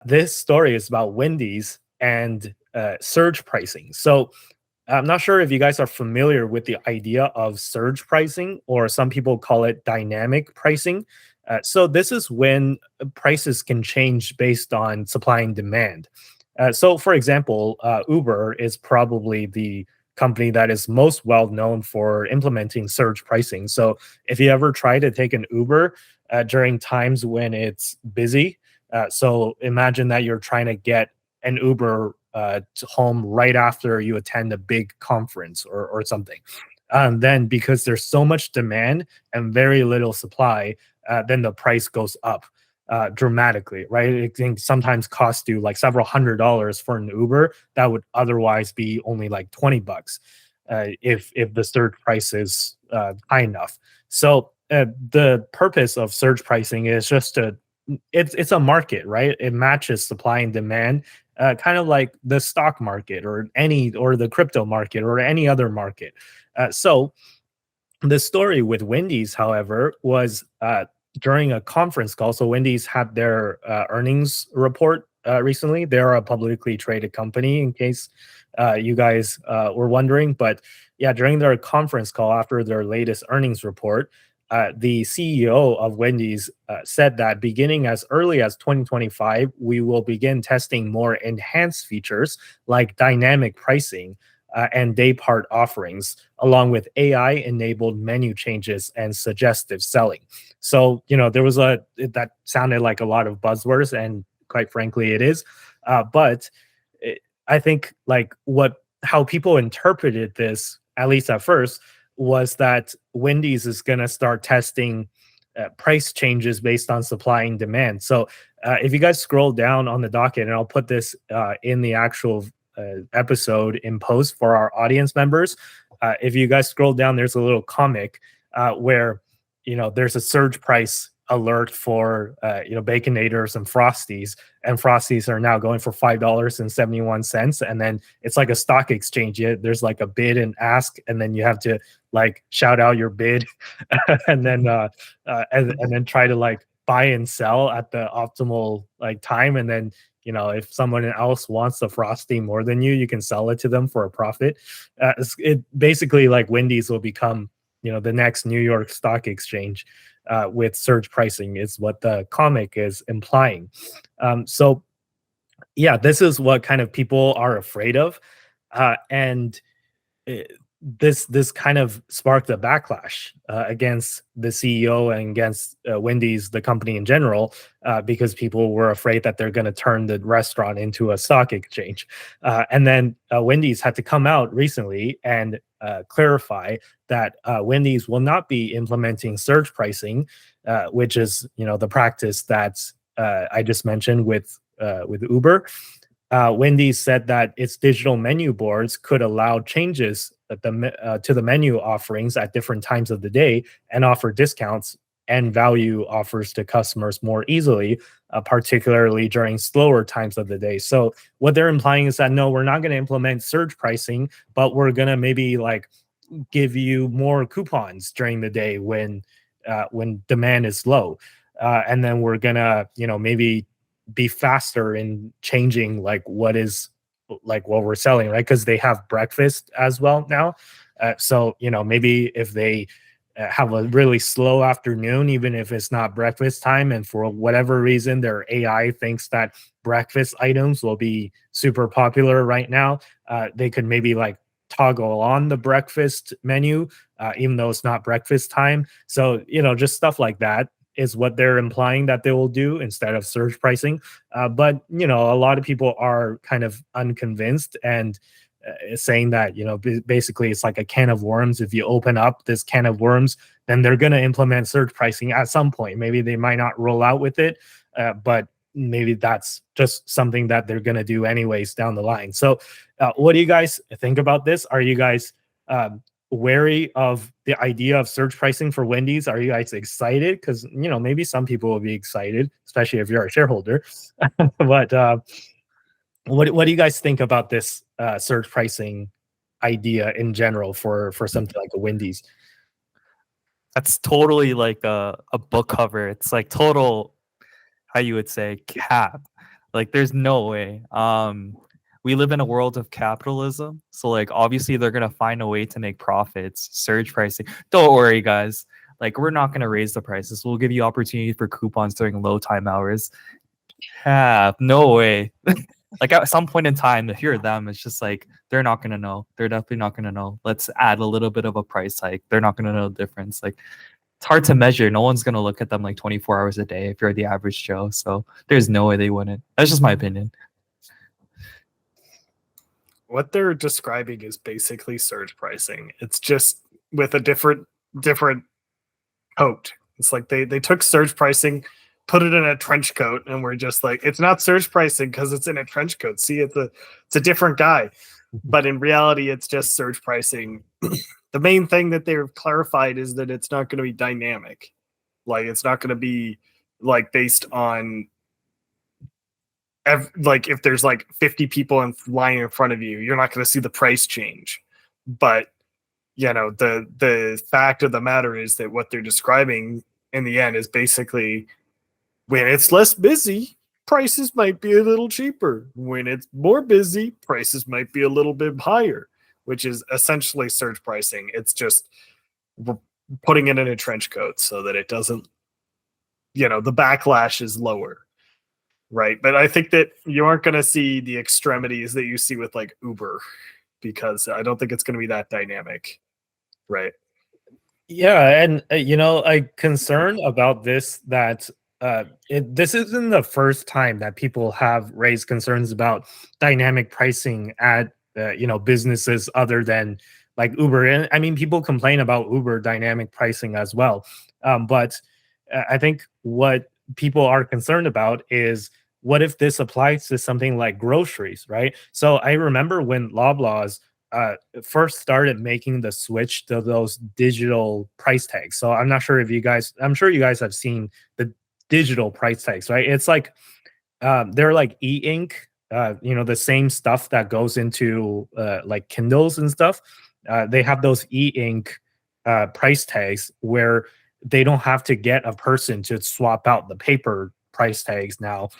This story is about Wendy's and surge pricing. So I'm not sure if you guys are familiar with the idea of surge pricing, or some people call it dynamic pricing. So this is when prices can change based on supply and demand. So, for example, Uber is probably the company that is most well known for implementing surge pricing. So, if you ever try to take an Uber during times when it's busy, so imagine that you're trying to get an Uber to home right after you attend a big conference or something. Then, because there's so much demand and very little supply, then the price goes up dramatically, right? It can sometimes cost you like several $100s for an Uber that would otherwise be only like $20 if the surge price is high enough. So the purpose of surge pricing is just to it's a market, right? It matches supply and demand, kind of like the stock market or the crypto market or any other market. So the story with Wendy's, however, was during a conference call. So Wendy's had their earnings report recently. They're a publicly traded company, in case you guys were wondering. But yeah, during their conference call after their latest earnings report, the CEO of Wendy's said that beginning as early as 2025, we will begin testing more enhanced features like dynamic pricing and day part offerings, along with AI enabled menu changes and suggestive selling. So, there was that sounded like a lot of buzzwords, and quite frankly, it is. But I think like how people interpreted this, at least at first, was that Wendy's is going to start testing price changes based on supply and demand. So if you guys scroll down on the docket, and I'll put this in the actual episode in post for our audience members. If you guys scroll down, there's a little comic where there's a surge price alert for Baconators and Frosties are now going for $5.71, and then it's like a stock exchange. There's like a bid and ask, and then you have to like shout out your bid, and then and then try to like buy and sell at the optimal like time, and then if someone else wants the Frosty more than you can sell it to them for a profit. It basically like Wendy's will become the next New York Stock Exchange with surge pricing, is what the comic is implying. So yeah, this is what kind of people are afraid of, and this kind of sparked a backlash against the CEO and against Wendy's, the company in general, because people were afraid that they're going to turn the restaurant into a stock exchange. And then Wendy's had to come out recently and clarify that Wendy's will not be implementing surge pricing, which is the practice that I just mentioned with Uber. Wendy's said that its digital menu boards could allow changes to the menu offerings at different times of the day and offer discounts and value offers to customers more easily, particularly during slower times of the day. So what they're implying is that no, we're not going to implement surge pricing, but we're going to maybe like give you more coupons during the day when demand is low, and then we're gonna maybe be faster in changing like what we're selling, right? Because they have breakfast as well now. So maybe if they have a really slow afternoon, even if it's not breakfast time, and for whatever reason their AI thinks that breakfast items will be super popular right now, they could maybe like toggle on the breakfast menu, even though it's not breakfast time. So just stuff like that is what they're implying that they will do instead of surge pricing. But a lot of people are kind of unconvinced and saying that basically it's like a can of worms. If you open up this can of worms, then they're going to implement surge pricing at some point. Maybe they might not roll out with it, but maybe that's just something that they're going to do anyways down the line. So what do you guys think about this? Are you guys wary of the idea of surge pricing for Wendy's? Are you guys excited? Because maybe some people will be excited, especially if you're a shareholder. But what do you guys think about this surge pricing idea in general for something like a Wendy's? That's totally like a book cover. It's like total, how you would say, cap. Like, there's no way. We live in a world of capitalism, so like obviously they're gonna find a way to make profits. Surge pricing. Don't worry, guys. Like, we're not gonna raise the prices. We'll give you opportunity for coupons during low time hours. Yeah, no way. Like, at some point in time, if you're them, it's just like they're not gonna know. They're definitely not gonna know. Let's add a little bit of a price hike. They're not gonna know the difference. Like, it's hard to measure. No one's gonna look at them like 24 hours a day if you're the average Joe. So there's no way they wouldn't. That's just my opinion. What they're describing is basically surge pricing. It's just with a different coat. It's like they took surge pricing, put it in a trench coat, and we're just like, it's not surge pricing because it's in a trench coat. See, it's a different guy. But in reality, it's just surge pricing. The main thing that they've clarified is that it's not going to be dynamic. Like, it's not going to be like based on like if there's like 50 people in line in front of you, you're not going to see the price change. But the fact of the matter is that what they're describing in the end is basically, when it's less busy, prices might be a little cheaper. When it's more busy, prices might be a little bit higher, which is essentially surge pricing. It's just putting it in a trench coat so that it doesn't, the backlash is lower. Right. But I think that you aren't going to see the extremities that you see with like Uber, because I don't think it's going to be that dynamic. Right. Yeah, and a concern about this that this isn't the first time that people have raised concerns about dynamic pricing at businesses other than like Uber. And I mean, people complain about Uber dynamic pricing as well. But I think what people are concerned about is, what if this applies to something like groceries, right? So I remember when Loblaws first started making the switch to those digital price tags. So I'm not sure if I'm sure you guys have seen the digital price tags, right? It's like they're like e-ink, the same stuff that goes into like Kindles and stuff. They have those e-ink price tags where they don't have to get a person to swap out the paper price tags now.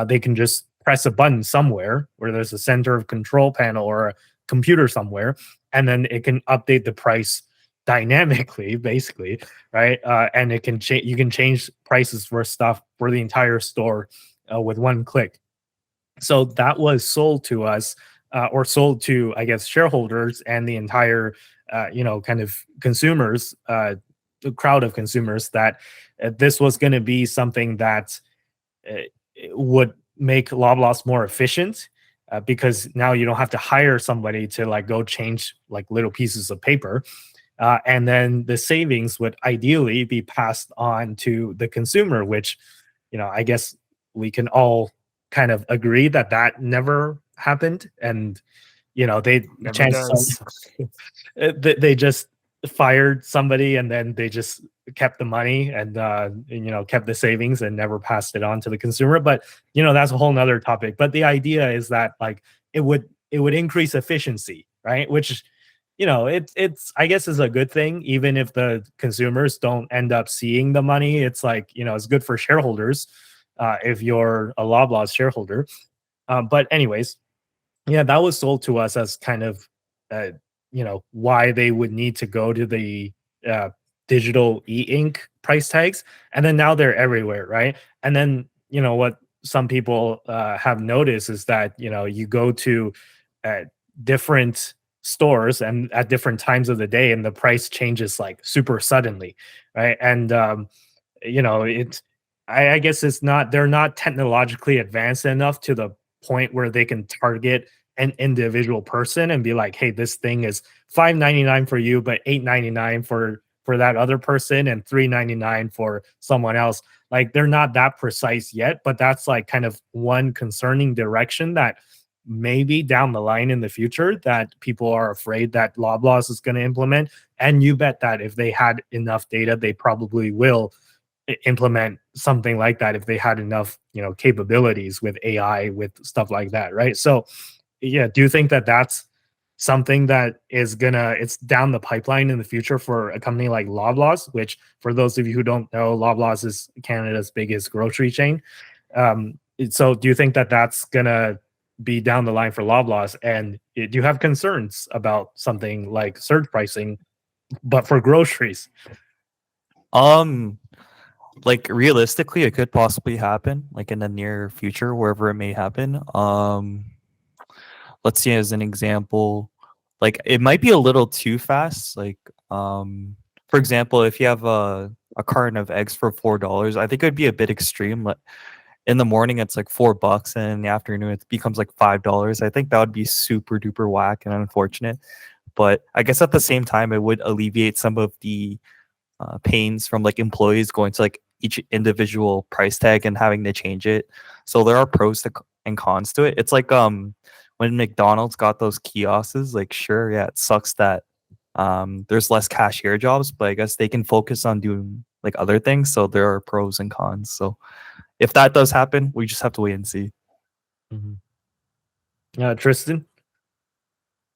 They can just press a button somewhere where there's a center of control panel or a computer somewhere, and then it can update the price dynamically, basically, right? And it can change. You can change prices for stuff for the entire store with one click. So that was sold to us, or sold to, I guess, shareholders and the entire, kind of consumers, the crowd of consumers, that this was going to be something that would make Loblaws more efficient, because now you don't have to hire somebody to like go change like little pieces of paper. And then the savings would ideally be passed on to the consumer, which, I guess we can all kind of agree that that never happened. And, they Never chances does. they just fired somebody, and then they just kept the money and kept the savings and never passed it on to the consumer. But that's a whole nother topic. But the idea is that like it would increase efficiency, right? Which it's I guess is a good thing, even if the consumers don't end up seeing the money. It's like, it's good for shareholders, if you're a Loblaws shareholder. But anyways, yeah, that was sold to us as kind of, why they would need to go to the uh, digital e-ink price tags, and then now they're everywhere, right? And then what some people have noticed is that you go to uh, different stores and at different times of the day, and the price changes like super suddenly, right? And it's I guess it's not they're not technologically advanced enough to the point where they can target an individual person and be like, hey, this thing is $5.99 for you, but $8.99 for that other person, and $3.99 for someone else. Like, they're not that precise yet, but that's like kind of one concerning direction that maybe down the line in the future that people are afraid that Loblaws is going to implement. And you bet that if they had enough data, they probably will implement something like that if they had enough capabilities with AI, with stuff like that, right? So yeah, do you think that that's something that is it's down the pipeline in the future for a company like Loblaws, which, for those of you who don't know, Loblaws is Canada's biggest grocery chain. So do you think that that's gonna be down the line for Loblaws? And do you have concerns about something like surge pricing, but for groceries? Um, like realistically, it could possibly happen, like in the near future, wherever it may happen. Let's see as an example, like it might be a little too fast. Like, for example, if you have a carton of eggs for $4, I think it would be a bit extreme. Like in the morning, it's like $4, and in the afternoon, it becomes like $5. I think that would be super duper whack and unfortunate. But I guess at the same time, it would alleviate some of the pains from like employees going to like each individual price tag and having to change it. So there are pros and cons to it. It's like when McDonald's got those kiosks, like sure, yeah, it sucks that there's less cashier jobs, but I guess they can focus on doing like other things. So there are pros and cons. So if that does happen, we just have to wait and see. Tristan?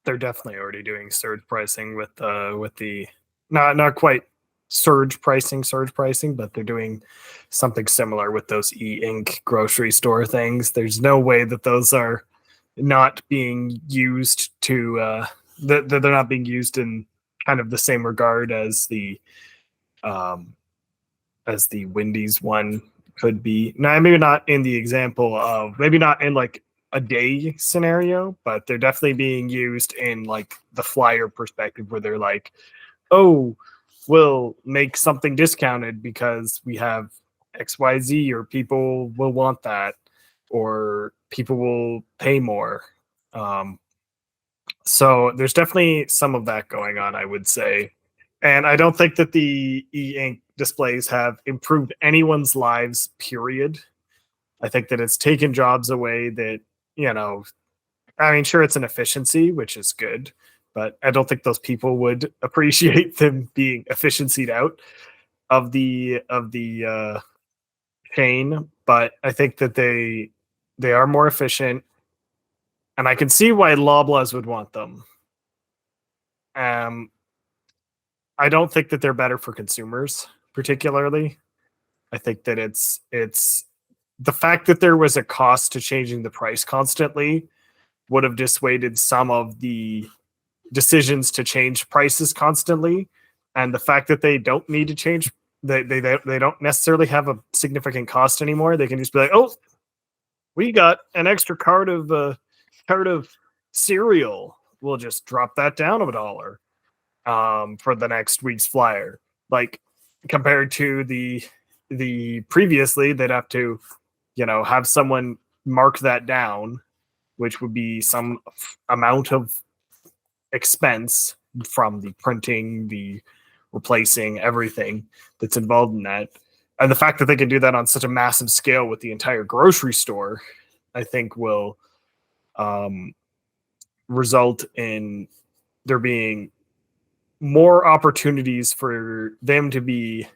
They're definitely already doing surge pricing with the not quite surge pricing, but they're doing something similar with those e-ink grocery store things. There's no way that those are not being used to that they're not being used in kind of the same regard as the Wendy's one could be. Now, maybe not in the example of, maybe not in like a day scenario, but they're definitely being used in like the flyer perspective where they're like, oh, we'll make something discounted because we have XYZ, or people will want that, or people will pay more. So there's definitely some of that going on, I would say. And I don't think that the e-ink displays have improved anyone's lives, period. I think that it's taken jobs away that, I mean, sure, it's an efficiency, which is good, but I don't think those people would appreciate them being efficiencyed out of the chain. But I think that they are more efficient, and I can see why Loblaws would want them. I don't think that they're better for consumers, particularly. I think that it's the fact that there was a cost to changing the price constantly would have dissuaded some of the decisions to change prices constantly, and the fact that they don't need to change, they don't necessarily have a significant cost anymore. They can just be like, oh, we got an extra cart of cereal, we'll just drop that down $1 for the next week's flyer. Like, compared to the previously, they'd have to have someone mark that down, which would be some amount of expense from the printing, the replacing, everything that's involved in that. And the fact that they can do that on such a massive scale with the entire grocery store, I think will result in there being more opportunities for them to be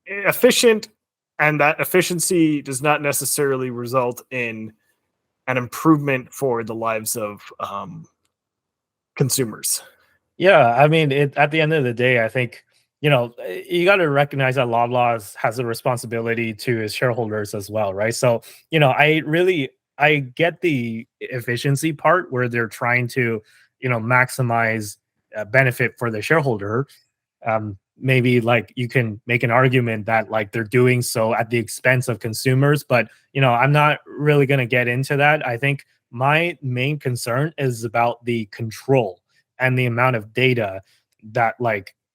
efficient, and that efficiency does not necessarily result in an improvement for the lives of consumers. Yeah, I mean, at the end of the day, I think, you got to recognize that Loblaws has a responsibility to its shareholders as well, right? So, I get the efficiency part where they're trying to, maximize benefit for the shareholder. Maybe like you can make an argument that like they're doing so at the expense of consumers, but I'm not really going to get into that. I think my main concern is about the control and the amount of data that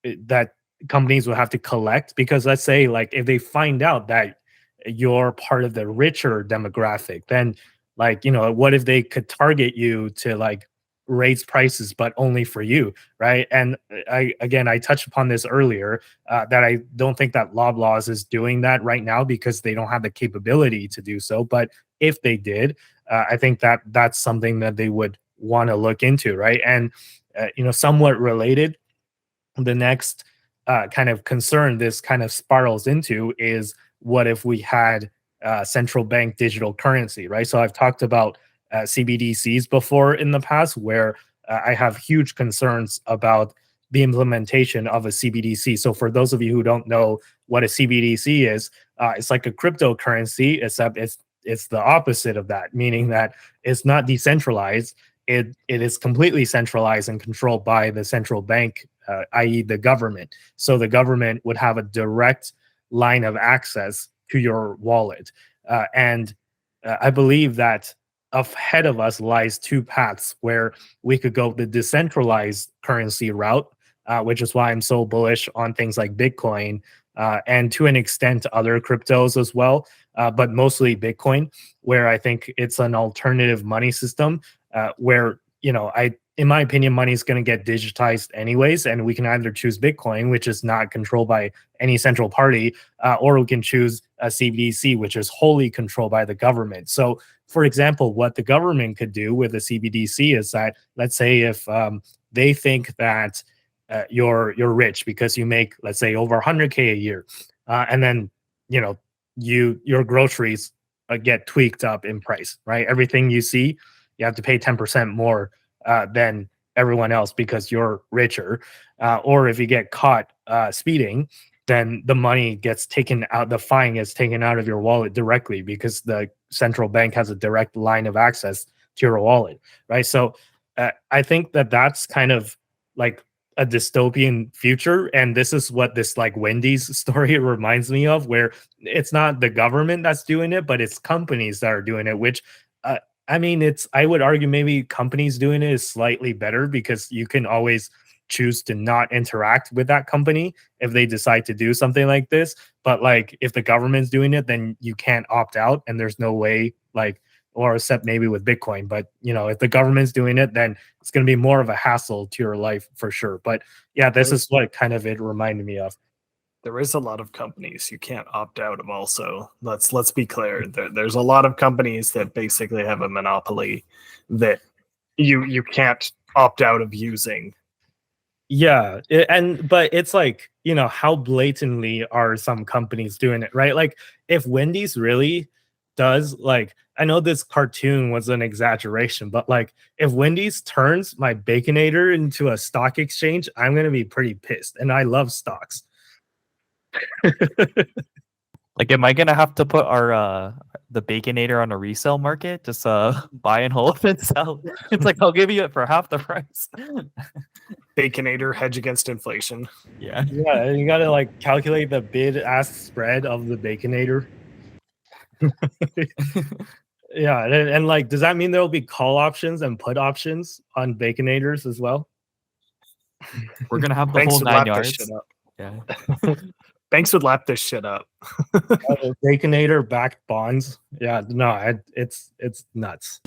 that companies will have to collect, because let's say like if they find out that you're part of the richer demographic, then what if they could target you to like raise prices but only for you, right? And I touched upon this earlier, that I don't think that Loblaws is doing that right now because they don't have the capability to do so. But if they did, I think that that's something that they would want to look into, right? And somewhat related, the next kind of concern this kind of spirals into is, what if we had central bank digital currency, right? So I've talked about CBDCs before in the past, where I have huge concerns about the implementation of a CBDC. So for those of you who don't know what a CBDC is, It's like a cryptocurrency, except it's the opposite of that, meaning that it's not decentralized. It is completely centralized and controlled by the central bank, i.e., the government. So the government would have a direct line of access to your wallet, and I believe that ahead of us lies two paths where we could go the decentralized currency route, which is why I'm so bullish on things like Bitcoin, and to an extent other cryptos as well, but mostly Bitcoin, where I think it's an alternative money system, where in my opinion, money is going to get digitized anyways, and we can either choose Bitcoin, which is not controlled by any central party, or we can choose a CBDC, which is wholly controlled by the government. So, for example, what the government could do with a CBDC is that, let's say, if they think that you're rich because you make, let's say, over 100K a year, and then your groceries get tweaked up in price, right? Everything you see, you have to pay 10% more than everyone else because you're richer. Or if you get caught speeding, then the money gets taken out, the fine gets taken out of your wallet directly because the central bank has a direct line of access to your wallet, right? So I think that that's kind of like a dystopian future, and this is what this like Wendy's story reminds me of, where it's not the government that's doing it, but it's companies that are doing it, which I mean, I would argue maybe companies doing it is slightly better because you can always choose to not interact with that company if they decide to do something like this. But like if the government's doing it, then you can't opt out, and there's no way, like, or except maybe with Bitcoin. But if the government's doing it, then it's going to be more of a hassle to your life for sure. But yeah, this is what kind of it reminded me of. There is a lot of companies you can't opt out of. Also, let's be clear. There's a lot of companies that basically have a monopoly that you can't opt out of using. Yeah, but it's like, how blatantly are some companies doing it, right? Like if Wendy's really does, like, I know this cartoon was an exaggeration, but like if Wendy's turns my Baconator into a stock exchange, I'm gonna be pretty pissed. And I love stocks. Like, am I gonna have to put our the Baconator on a resale market? Just buy and hold and sell. It's like I'll give you it for half the price. Baconator hedge against inflation. Yeah. Yeah, you gotta like calculate the bid-ask spread of the Baconator. Yeah, and like, does that mean there will be call options and put options on Baconators as well? We're gonna have the Banks whole would 9 lap yards. this shit up. Yeah. Banks would lap this shit up. Baconator backed bonds. Yeah, no, it's nuts.